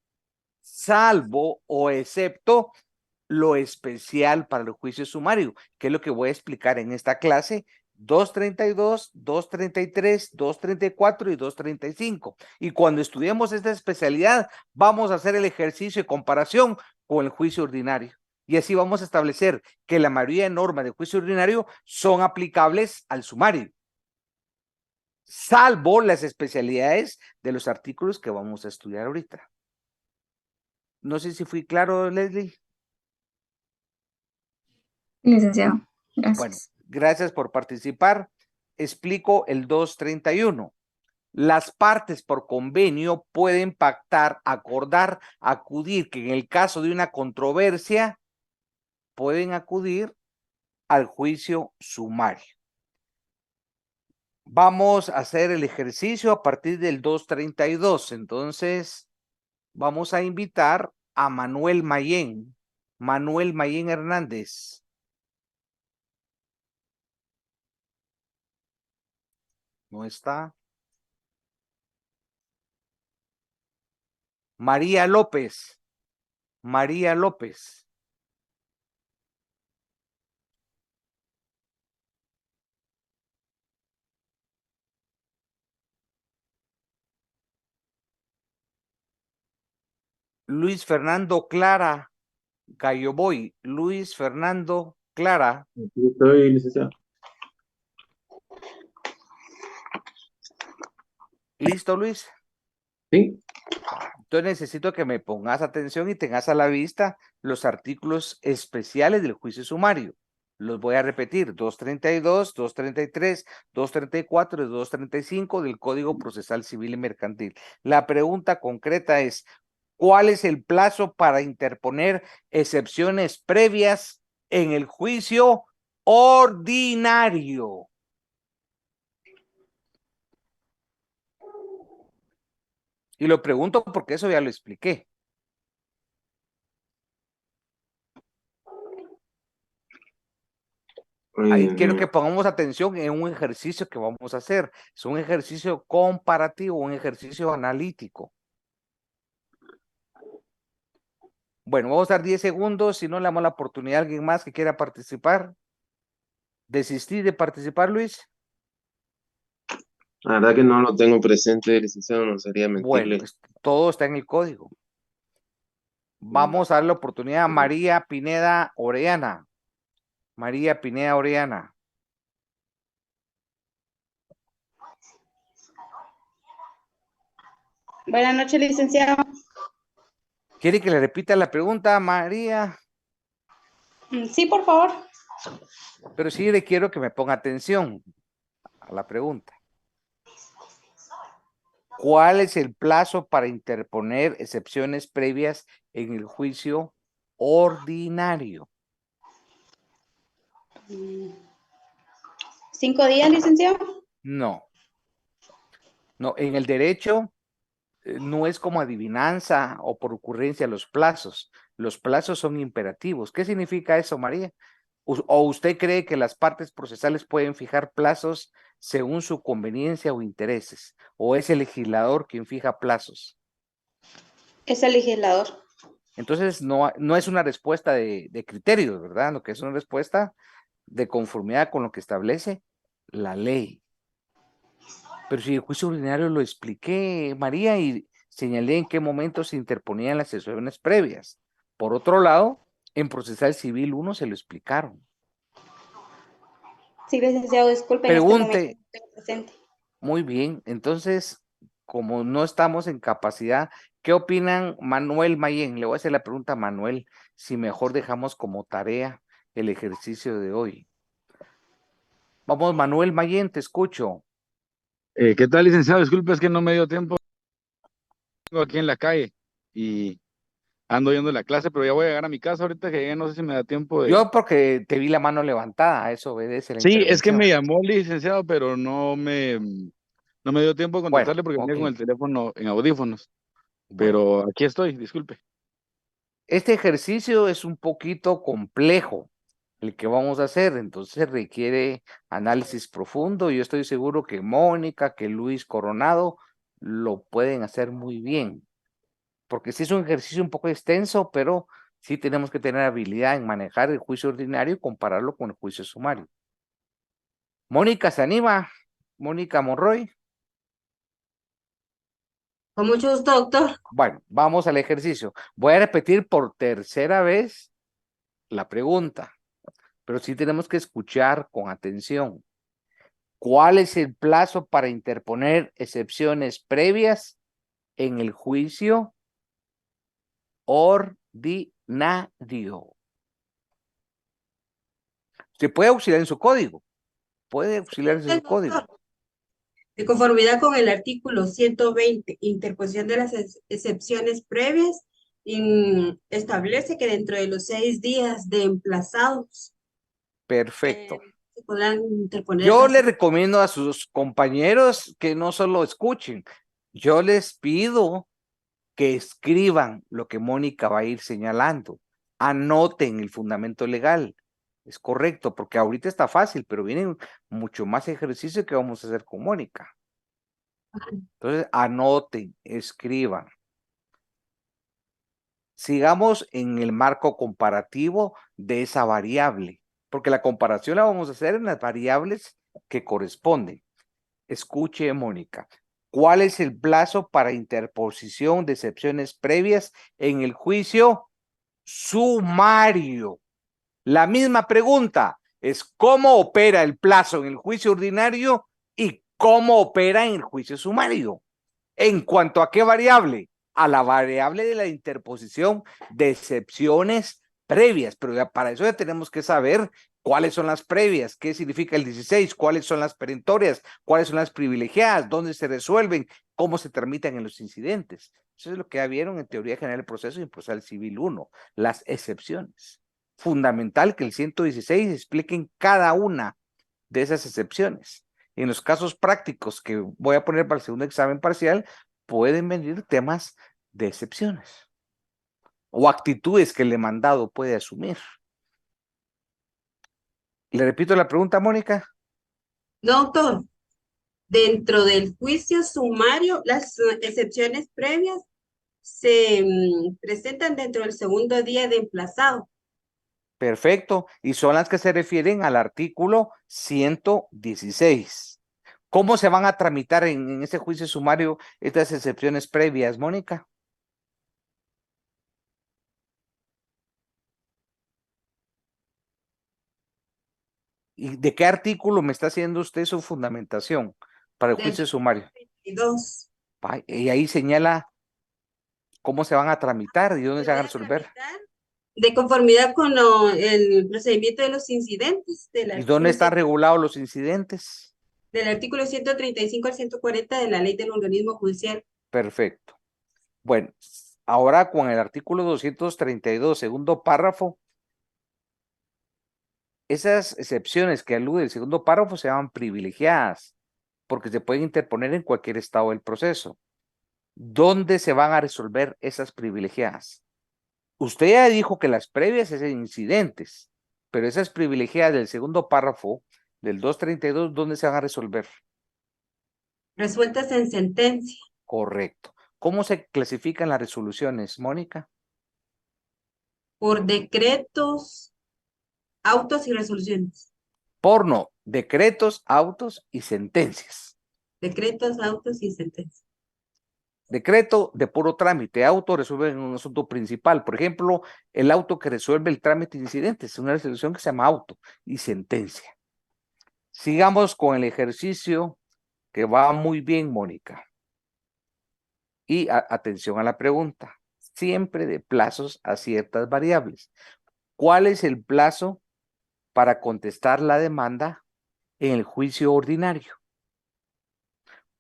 B: o excepto lo especial para el juicio sumario, que es lo que voy a explicar en esta clase, 232, 233, 234 y 235. Y cuando estudiemos esta especialidad, vamos a hacer el ejercicio de comparación con el juicio ordinario. Y así vamos a establecer que la mayoría de normas de juicio ordinario son aplicables al sumario, salvo las especialidades de los artículos que vamos a estudiar ahorita. No sé si fui claro, Leslie.
J: Licenciado, gracias.
B: Bueno, gracias por participar. Explico el 231. Las partes por convenio pueden pactar, acordar, acudir, que en el caso de una controversia pueden acudir al juicio sumario. Vamos a hacer el ejercicio a partir del 232. Entonces, vamos a invitar a Manuel Mayén. Manuel Mayén Hernández. No está. María López. María López. Luis Fernando Clara Galloboy. Luis Fernando Clara.
K: Estoy, licenciado.
B: ¿Listo, Luis?
K: Sí.
B: Entonces necesito que me pongas atención y tengas a la vista los artículos especiales del juicio sumario. Los voy a repetir, 232, 233, 234 y 235 del Código Procesal Civil y Mercantil. La pregunta concreta es, ¿cuál es el plazo para interponer excepciones previas en el juicio ordinario? Y lo pregunto porque eso ya lo expliqué. Ahí quiero que pongamos atención en un ejercicio que vamos a hacer. Es un ejercicio comparativo, un ejercicio analítico. Bueno, vamos a dar 10 segundos. Si no, le damos la oportunidad a alguien más que quiera participar. ¿Desistí de participar, Luis?
K: La verdad que no lo tengo presente, licenciado, no sería mentirle.
B: Bueno, todo está en el código. Vamos a dar la oportunidad a María Pineda Orellana. María Pineda Orellana.
L: Buenas noches, licenciado.
B: ¿Quiere que le repita la pregunta, María?
L: Sí, por favor.
B: Pero sí le quiero que me ponga atención a la pregunta. ¿Cuál es el plazo para interponer excepciones previas en el juicio ordinario?
L: 5 días, licenciado.
B: No. No, en el derecho no es como adivinanza o por ocurrencia los plazos. Los plazos son imperativos. ¿Qué significa eso, María? ¿O usted cree que las partes procesales pueden fijar plazos según su conveniencia o intereses? ¿O es el legislador quien fija plazos?
L: Es el legislador.
B: Entonces, no es una respuesta de criterios, ¿verdad? Lo que es una respuesta de conformidad con lo que establece la ley. Pero si el juicio ordinario lo expliqué, María, y señalé en qué momento se interponían las excepciones previas. Por otro lado, en procesal civil 1 se lo explicaron.
L: Sí, licenciado, disculpe, en este momento
B: Pregunte,
L: no tengo presente.
B: muy bien, entonces, como no estamos en capacidad, ¿qué opinan Manuel Mayén? Le voy a hacer la pregunta a Manuel, si mejor dejamos como tarea el ejercicio de hoy. Vamos, Manuel Mayén, te escucho.
M: ¿Qué tal, licenciado? Disculpe, es que no me dio tiempo. Vengo aquí en la calle y ando yendo a la clase, pero ya voy a llegar a mi casa ahorita que llegue, no sé si me da tiempo de...
B: Yo porque te vi la mano levantada, eso obedece la
M: Sí, es que me
B: intervención.
M: llamó el licenciado, pero no me dio tiempo de
B: Bueno,
M: contestarle porque venía
B: ok.
M: con el teléfono en audífonos.
B: Bueno,
M: Pero aquí estoy, disculpe.
B: este ejercicio es un poquito complejo, el que vamos a hacer, entonces requiere análisis profundo. Yo estoy seguro que Mónica, que Luis Coronado lo pueden hacer muy bien, porque sí es un ejercicio un poco extenso, pero sí tenemos que tener habilidad en manejar el juicio ordinario y compararlo con el juicio sumario. Mónica, ¿se anima? Mónica Monroy.
C: Con mucho gusto, doctor.
B: Bueno, vamos al ejercicio. Voy a repetir por tercera vez la pregunta, pero sí tenemos que escuchar con atención. ¿Cuál es el plazo para interponer excepciones previas en el juicio ordinario? Se puede auxiliar en su código. Puede auxiliarse en su código.
C: De conformidad con el artículo 120, interposición de las excepciones previas, establece que dentro de los 6 días de emplazados
B: Perfecto.
C: se podrán interponer
B: Yo
C: las...
B: le recomiendo a sus compañeros que no solo escuchen, yo les pido que escriban lo que Mónica va a ir señalando. Anoten el fundamento legal. Es correcto, porque ahorita está fácil, pero vienen mucho más ejercicio que vamos a hacer con Mónica. Entonces, anoten, escriban. Sigamos en el marco comparativo de esa variable, porque la comparación la vamos a hacer en las variables que corresponden. Escuche, Mónica. ¿Cuál es el plazo para interposición de excepciones previas en el juicio sumario? La misma pregunta es cómo opera el plazo en el juicio ordinario y cómo opera en el juicio sumario. ¿En cuanto a qué variable? A la variable de la interposición de excepciones previas, pero ya para eso ya tenemos que saber cuáles son las previas, qué significa el 16, cuáles son las perentorias, cuáles son las privilegiadas, dónde se resuelven, cómo se tramitan en los incidentes. Eso es lo que ya vieron en Teoría General del Proceso y en Procesal Civil 1, las excepciones. Fundamental que el 116 expliquen cada una de esas excepciones. En los casos prácticos que voy a poner para el segundo examen parcial, pueden venir temas de excepciones o actitudes que el demandado puede asumir. Le repito la pregunta, Mónica.
C: Doctor, dentro del juicio sumario, las excepciones previas se presentan dentro del segundo día de emplazado.
B: Perfecto. Y son las que se refieren al artículo 116. ¿Cómo se van a tramitar en ese juicio sumario estas excepciones previas, Mónica? ¿Y de qué artículo me está haciendo usted su fundamentación para el juicio sumario?
C: 22.
B: Y ahí señala cómo se van a tramitar y dónde se van a resolver.
C: De conformidad con el procedimiento de los incidentes.
B: ¿Y dónde están regulados los incidentes?
C: Del artículo 135 al 140 de la Ley del Organismo Judicial.
B: Perfecto. Bueno, ahora con el artículo 232, segundo párrafo, esas excepciones que alude el segundo párrafo se llaman privilegiadas, porque se pueden interponer en cualquier estado del proceso. ¿Dónde se van a resolver esas privilegiadas? Usted ya dijo que las previas es en incidentes, pero esas privilegiadas del segundo párrafo del 232, ¿dónde se van a resolver?
C: Resueltas en sentencia.
B: Correcto. ¿Cómo se clasifican las resoluciones, Mónica?
C: Por decretos, autos y resoluciones.
B: decretos, autos y sentencias.
C: Decretos, autos y sentencias.
B: Decreto de puro trámite, auto resuelve un asunto principal. Por ejemplo, el auto que resuelve el trámite de incidentes, es una resolución que se llama auto, y sentencia. Sigamos con el ejercicio que va muy bien, Mónica. Y atención a la pregunta, siempre de plazos a ciertas variables. ¿Cuál es el plazo para contestar la demanda en el juicio ordinario?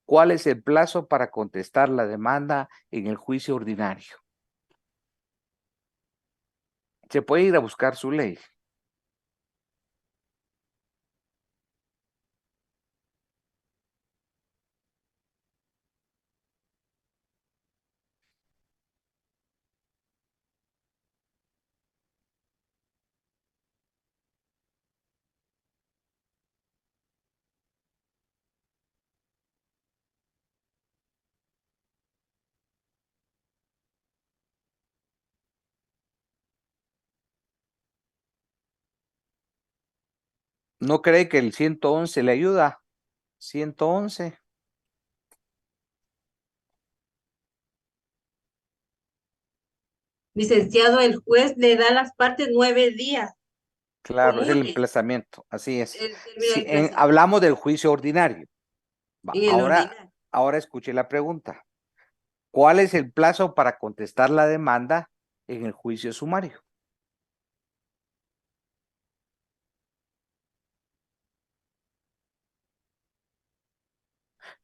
B: ¿Cuál es el plazo para contestar la demanda en el juicio ordinario? Se puede ir a buscar su ley. ¿No cree que el 111 le ayuda? 111.
C: Licenciado, el juez le da a las partes 9 días
B: Claro, es el
C: comunes.
B: emplazamiento, así es.
C: El término
B: Sí,
C: de emplazamiento
B: hablamos del juicio ordinario. Va,
C: en el ordinario.
B: ahora escuche la pregunta. ¿Cuál es el plazo para contestar la demanda en el juicio sumario?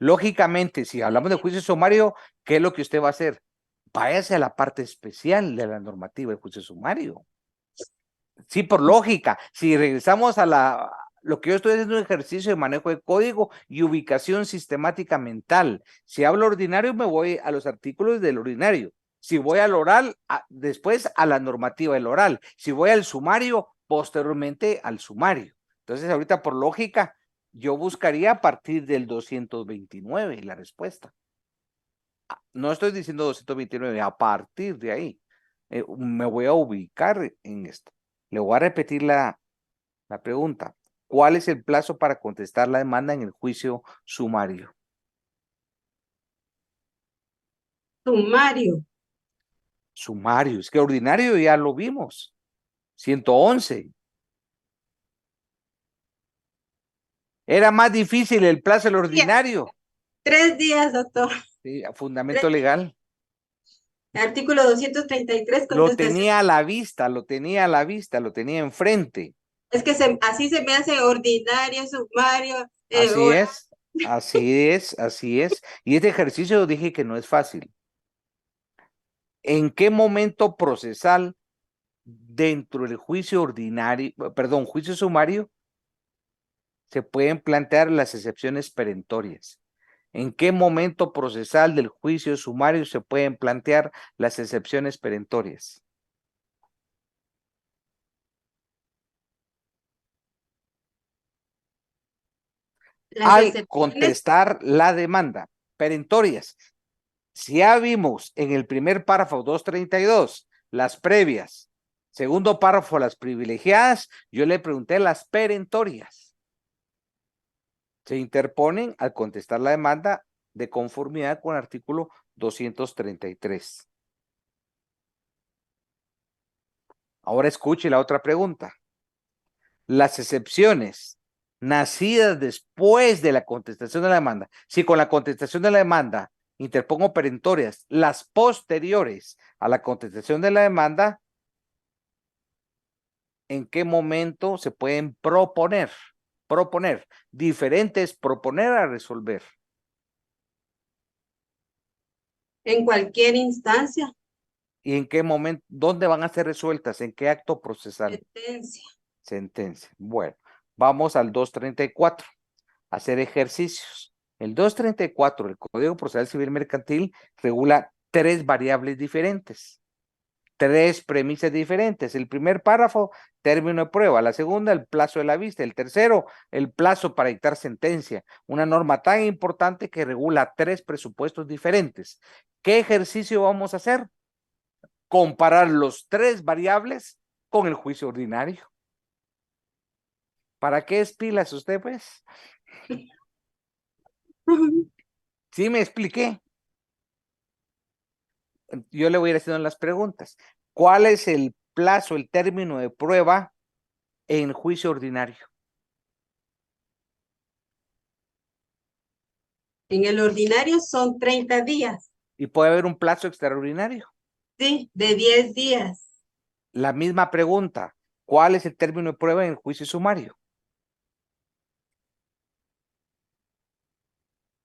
B: Lógicamente, si hablamos de juicio sumario, ¿qué es lo que usted va a hacer? Váyase a la parte especial de la normativa del juicio sumario. Sí, por lógica. Si regresamos a lo que yo estoy haciendo, un ejercicio de manejo de código y ubicación sistemática mental. Si hablo ordinario, me voy a los artículos del ordinario. Si voy al oral, después a la normativa del oral. Si voy al sumario, posteriormente al sumario. Entonces, ahorita por lógica, yo buscaría a partir del 229 la respuesta. No estoy diciendo 229, a partir de ahí. Me voy a ubicar en esto. Le voy a repetir la pregunta. ¿Cuál es el plazo para contestar la demanda en el juicio sumario?
C: Sumario.
B: Sumario, es que ordinario ya lo vimos. 111. Era más difícil el plazo del ordinario.
C: 3 días, doctor.
B: Sí, fundamento legal.
C: Artículo 233,
B: Lo
C: contestación.
B: tenía a la vista, lo tenía enfrente.
C: Es que así se me hace ordinario, sumario.
B: Así es. Y este ejercicio dije que no es fácil. ¿En qué momento procesal dentro del juicio ordinario, juicio sumario, se pueden plantear las excepciones perentorias? ¿En qué momento procesal del juicio sumario se pueden plantear las excepciones perentorias? Al contestar la demanda, perentorias. Si ya vimos en el primer párrafo 232 las previas, segundo párrafo las privilegiadas, yo le pregunté las perentorias. Se interponen al contestar la demanda de conformidad con el artículo 233. Ahora escuche la otra pregunta. Las excepciones nacidas después de la contestación de la demanda, si con la contestación de la demanda interpongo perentorias, las posteriores a la contestación de la demanda, ¿en qué momento se pueden proponer? Diferentes, proponer a resolver.
C: En cualquier instancia.
B: ¿Y en qué momento, dónde van a ser resueltas? ¿En qué acto procesal?
C: Sentencia.
B: Bueno, vamos al 234, hacer ejercicios. El 234 del Código Procesal Civil Mercantil regula 3 variables diferentes, 3 premisas diferentes. El primer párrafo, término de prueba. La segunda, el plazo de la vista. El tercero, el plazo para dictar sentencia. Una norma tan importante que regula 3 presupuestos diferentes. ¿Qué ejercicio vamos a hacer? Comparar los 3 variables con el juicio ordinario. ¿Para qué es pilas usted, pues? ¿Sí me expliqué? Yo le voy a ir haciendo las preguntas. ¿Cuál es el plazo, el término de prueba en juicio ordinario?
C: En el ordinario son 30 días.
B: ¿Y puede haber un plazo extraordinario?
C: Sí, de 10 días.
B: La misma pregunta. ¿Cuál es el término de prueba en el juicio sumario?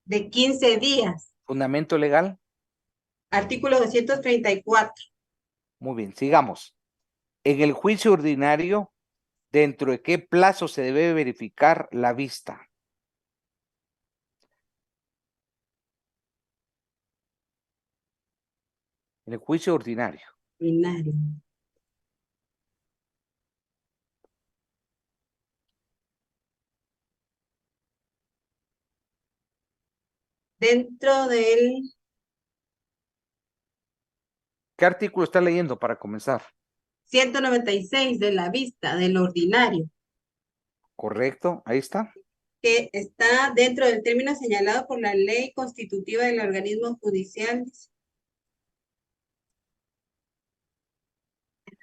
C: De 15 días.
B: ¿Fundamento legal?
C: Artículo 234.
B: Muy bien, sigamos. En el juicio ordinario, ¿dentro de qué plazo se debe verificar la vista? En el juicio ordinario.
C: Ordinario. Dentro del
B: ¿Qué artículo está leyendo para comenzar?
C: 196 de la vista del ordinario,
B: Correcto, ahí está.
C: que está dentro del término señalado por la ley constitutiva del organismo judicial.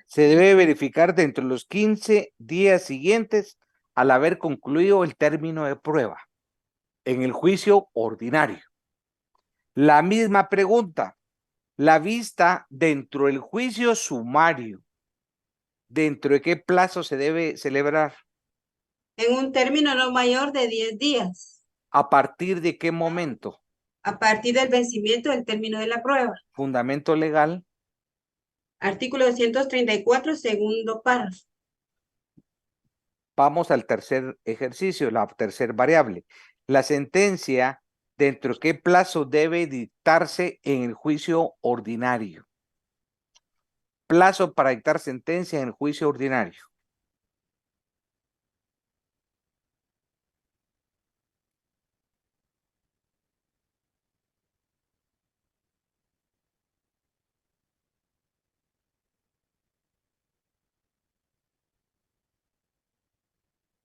B: Se debe verificar dentro de los 15 días siguientes al haber concluido el término de prueba en el juicio ordinario. La misma pregunta, la vista dentro del juicio sumario, ¿dentro de qué plazo se debe celebrar?
C: En un término no mayor de 10 días.
B: ¿A partir de qué momento?
C: A partir del vencimiento del término de la prueba.
B: Fundamento legal.
C: Artículo 234, segundo párrafo.
B: Vamos al tercer ejercicio, la tercera variable. La sentencia, ¿dentro de qué plazo debe dictarse en el juicio ordinario? Plazo para dictar sentencia en el juicio ordinario.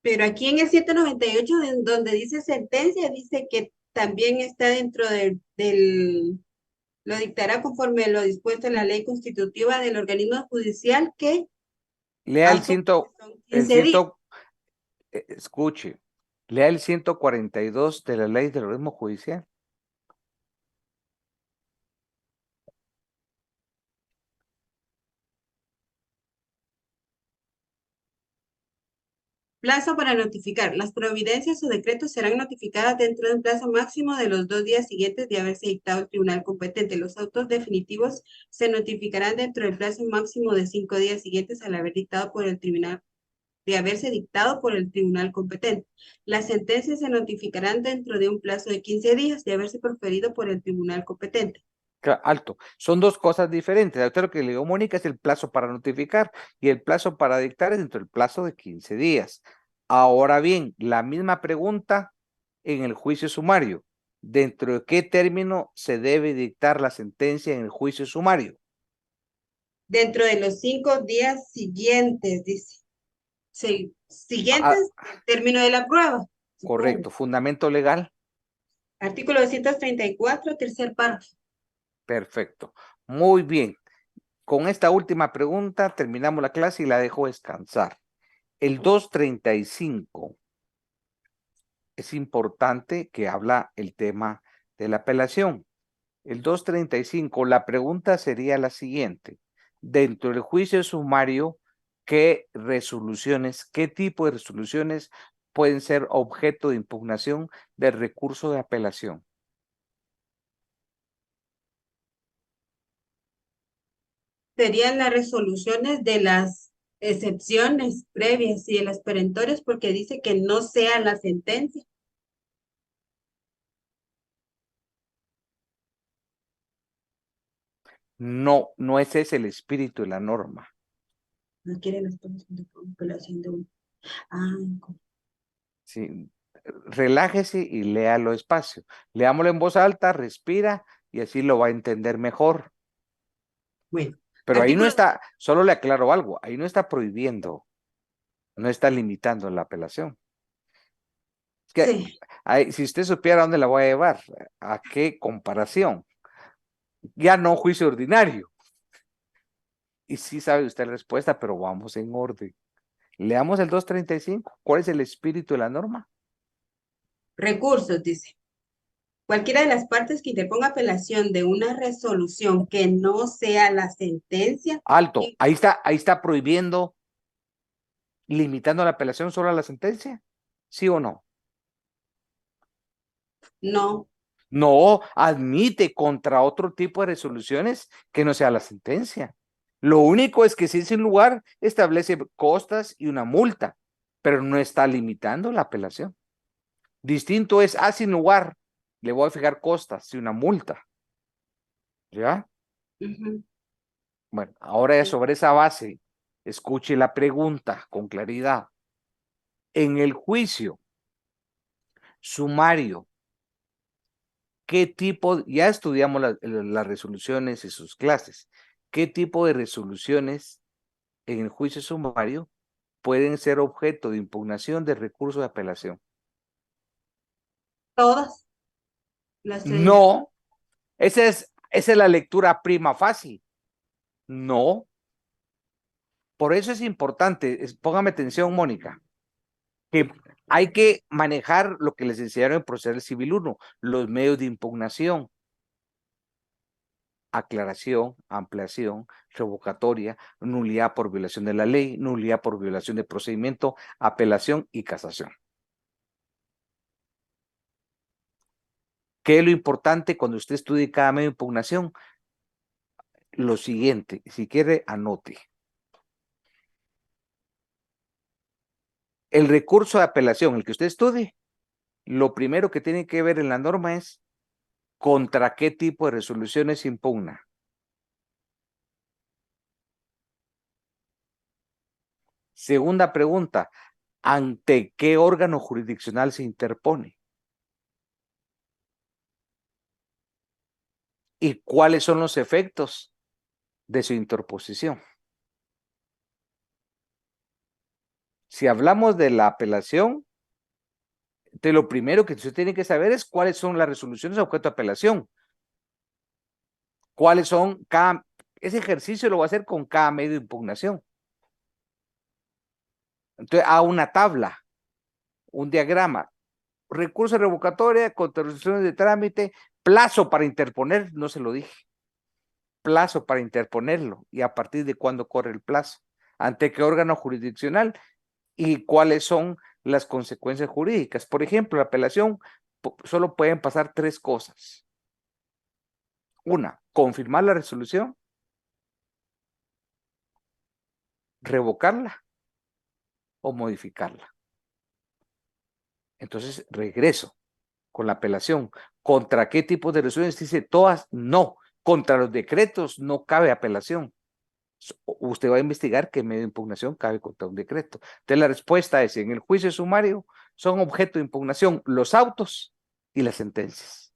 C: Pero aquí en el 198, donde dice sentencia, dice que también está dentro lo dictará conforme lo dispuesto en la ley constitutiva del organismo judicial que
B: Lea el ciento,
C: días.
B: escuche, lea el 142 de la ley del organismo judicial.
C: Plazo para notificar. Las providencias o decretos serán notificadas dentro de un plazo máximo de los 2 días siguientes de haberse dictado el tribunal competente. Los autos definitivos se notificarán dentro del plazo máximo de 5 días siguientes al haber dictado por el tribunal, de haberse dictado por el tribunal competente. Las sentencias se notificarán dentro de un plazo de 15 días de haberse proferido por el tribunal competente.
B: Alto, son dos cosas diferentes. Ahorita lo que le digo, Mónica, es el plazo para notificar y el plazo para dictar es dentro del plazo de 15 días. Ahora bien, la misma pregunta en el juicio sumario. ¿Dentro de qué término se debe dictar la sentencia en el juicio sumario?
C: Dentro de los 5 días siguientes, dice. Sí, siguientes al término de la prueba.
B: Correcto. Fundamento legal.
C: Artículo 234, tercer párrafo.
B: Perfecto. Muy bien. Con esta última pregunta terminamos la clase y la dejo descansar. El 235 es importante que habla el tema de la apelación. El 235, la pregunta sería la siguiente. Dentro del juicio sumario, ¿qué resoluciones, qué tipo de resoluciones pueden ser objeto de impugnación del recurso de apelación?
C: Serían las resoluciones de las excepciones previas y de las perentorias porque dice que no sea la sentencia.
B: No, no ese es el espíritu de la norma.
C: No quieren las apelación de un...
B: Sí, relájese y léalo despacio. Leámoslo en voz alta, respira y así lo va a entender mejor.
C: Bueno.
B: Pero ahí no está, solo le aclaro algo, ahí no está prohibiendo, no está limitando la apelación. Es que
C: Sí.
B: si usted supiera dónde la voy a llevar, a qué comparación, ya no juicio ordinario. Y sí sabe usted la respuesta, pero vamos en orden. Leamos el 235. ¿Cuál es el espíritu de la norma?
C: Recursos, dice. Cualquiera de las partes que interponga apelación de una resolución que no sea la sentencia.
B: Alto, ahí está prohibiendo, limitando la apelación solo a la sentencia, ¿sí o no?
C: No.
B: No, admite contra otro tipo de resoluciones que no sea la sentencia. Lo único es que si ese lugar establece costas y una multa, pero no está limitando la apelación. Distinto es, sin lugar, le voy a fijar costas y una multa. ¿Ya? Bueno, ahora ya sobre esa base, escuche la pregunta con claridad. En el juicio sumario, ¿qué tipo, ya estudiamos las resoluciones y sus clases, qué tipo de resoluciones en el juicio sumario pueden ser objeto de impugnación de recurso de apelación?
C: Todas.
B: No, esa es la lectura prima facie. No. Por eso es importante, póngame atención, Mónica, que hay que manejar lo que les enseñaron en Procesal Civil 1, los medios de impugnación. Aclaración, ampliación, revocatoria, nulidad por violación de la ley, nulidad por violación de procedimiento, apelación y casación. ¿Qué es lo importante cuando usted estudie cada medio de impugnación? Lo siguiente, si quiere, anote. El recurso de apelación, el que usted estudie, lo primero que tiene que ver en la norma es contra qué tipo de resoluciones impugna. Segunda pregunta, ¿ante qué órgano jurisdiccional se interpone? ¿Y cuáles son los efectos de su interposición? Si hablamos de la apelación, lo primero que usted tiene que saber es cuáles son las resoluciones objeto de apelación. ¿Cuáles son ese ejercicio lo va a hacer con cada medio de impugnación? Entonces, una tabla, un diagrama, recurso revocatoria, contrarresoluciones de trámite, plazo para interponer, no se lo dije. Plazo para interponerlo y a partir de cuándo corre el plazo, ante qué órgano jurisdiccional y cuáles son las consecuencias jurídicas. Por ejemplo, la apelación solo pueden pasar 3 cosas. Una, confirmar la resolución, revocarla o modificarla. Entonces, regreso con la apelación. ¿Contra qué tipo de resoluciones? Dice todas, no. Contra los decretos no cabe apelación. Usted va a investigar qué medio de impugnación cabe contra un decreto. Entonces, la respuesta es, en el juicio sumario son objeto de impugnación los autos y las sentencias.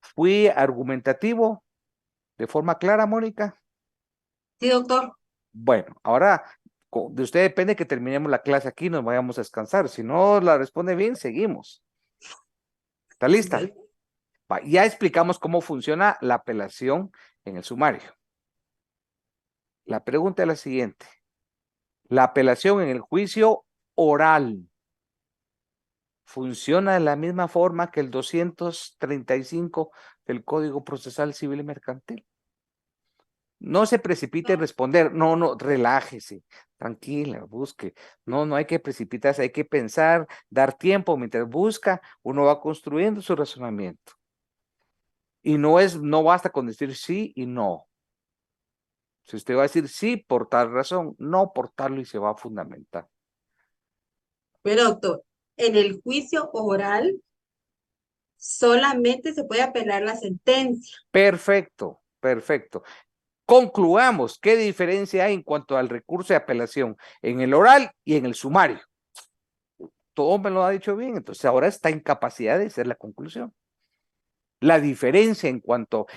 B: ¿Fui argumentativo de forma clara, Mónica?
C: Sí, doctor.
B: Bueno, ahora de usted depende que terminemos la clase aquí, nos vayamos a descansar. Si no la responde bien, seguimos. ¿Está lista? Ya explicamos cómo funciona la apelación en el sumario. La pregunta es la siguiente. La apelación en el juicio oral funciona de la misma forma que el 235 del Código Procesal Civil y Mercantil. No se precipite en responder, no, relájese, tranquila, busque. No hay que precipitarse, hay que pensar, dar tiempo mientras busca, uno va construyendo su razonamiento. Y no basta con decir sí y no. Si usted va a decir sí por tal razón, no por tal y se va a fundamentar.
C: Pero doctor, en el juicio oral solamente se puede apelar la sentencia.
B: Perfecto. Concluamos qué diferencia hay en cuanto al recurso de apelación en el oral y en el sumario. Todo me lo ha dicho bien, entonces ahora está en capacidad de hacer la conclusión. La diferencia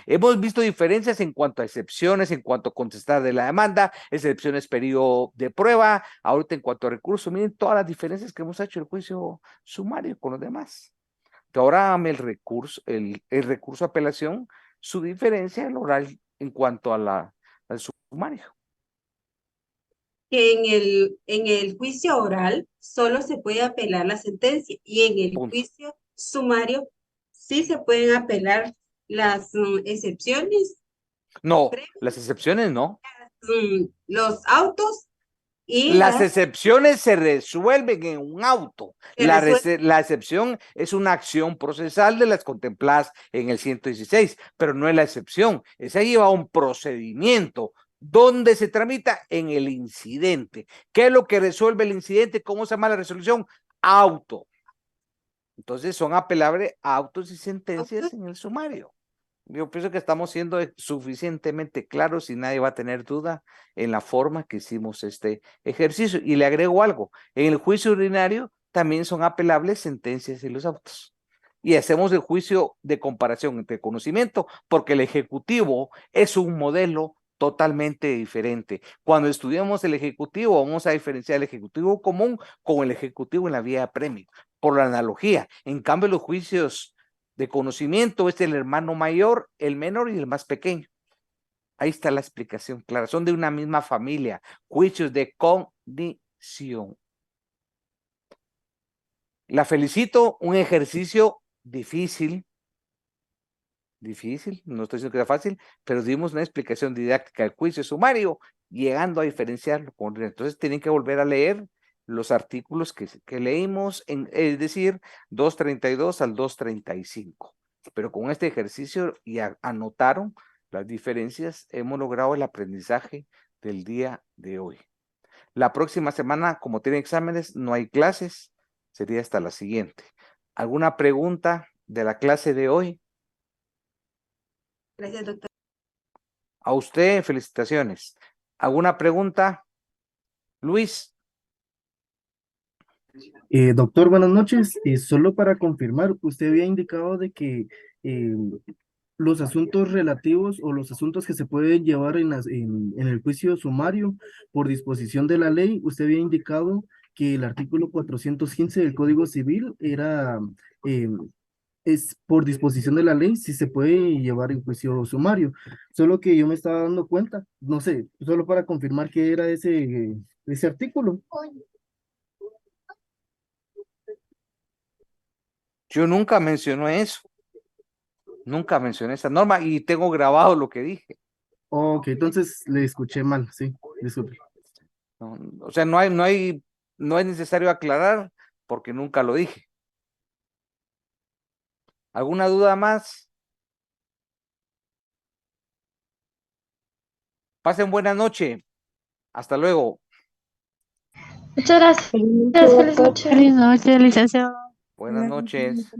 B: hemos visto diferencias en cuanto a excepciones, en cuanto a contestar de la demanda, excepciones periodo de prueba, ahorita en cuanto a recurso, miren todas las diferencias que hemos hecho en el juicio sumario con los demás. Que ahora dame el recurso de apelación, su diferencia el oral en cuanto al sumario.
C: En el juicio oral solo se puede apelar la sentencia y en el juicio sumario sí se pueden apelar las excepciones.
B: No, las excepciones no.
C: Los autos y
B: las excepciones se resuelven en un auto. La excepción es una acción procesal de las contempladas en el 116, pero no es la excepción. Esa lleva un procedimiento. ¿Dónde se tramita? En el incidente. ¿Qué es lo que resuelve el incidente? ¿Cómo se llama la resolución? Auto. Entonces son apelables autos y sentencias en el sumario. Yo pienso que estamos siendo suficientemente claros y nadie va a tener duda en la forma que hicimos este ejercicio. Y le agrego algo, en el juicio ordinario también son apelables sentencias y los autos. Y hacemos el juicio de comparación entre conocimiento, porque el ejecutivo es un modelo totalmente diferente. Cuando estudiamos el ejecutivo, vamos a diferenciar el ejecutivo común con el ejecutivo en la vía de premio, por la analogía. En cambio, los juicios de conocimiento es el hermano mayor, el menor y el más pequeño. Ahí está la explicación clara. Son de una misma familia. Juicios de condición. La felicito. Un ejercicio difícil. Difícil, no estoy diciendo que era fácil, pero dimos una explicación didáctica del juicio sumario, llegando a diferenciarlo. Entonces tienen que volver a leer los artículos que leímos, es decir, 232 al 235. Pero con este ejercicio ya anotaron las diferencias, hemos logrado el aprendizaje del día de hoy. La próxima semana, como tienen exámenes, no hay clases, sería hasta la siguiente. ¿Alguna pregunta de la clase de hoy?
C: Gracias, doctor.
B: A usted, felicitaciones. ¿Alguna pregunta? Luis.
N: Doctor, buenas noches. Solo para confirmar, usted había indicado de que los asuntos relativos o los asuntos que se pueden llevar en el juicio sumario por disposición de la ley, usted había indicado que el artículo 415 del Código Civil es por disposición de la ley si se puede llevar en juicio sumario. Solo que yo me estaba dando cuenta, no sé, solo para confirmar que era ese artículo.
B: Yo nunca mencioné eso. Nunca mencioné esa norma y tengo grabado lo que dije.
N: Ok, entonces le escuché mal, sí, disculpe.
B: No, o sea, no es necesario aclarar porque nunca lo dije. ¿Alguna duda más? Pasen buena noche. Hasta luego.
G: Muchas gracias. Feliz noche, licenciado.
B: Buenas noches.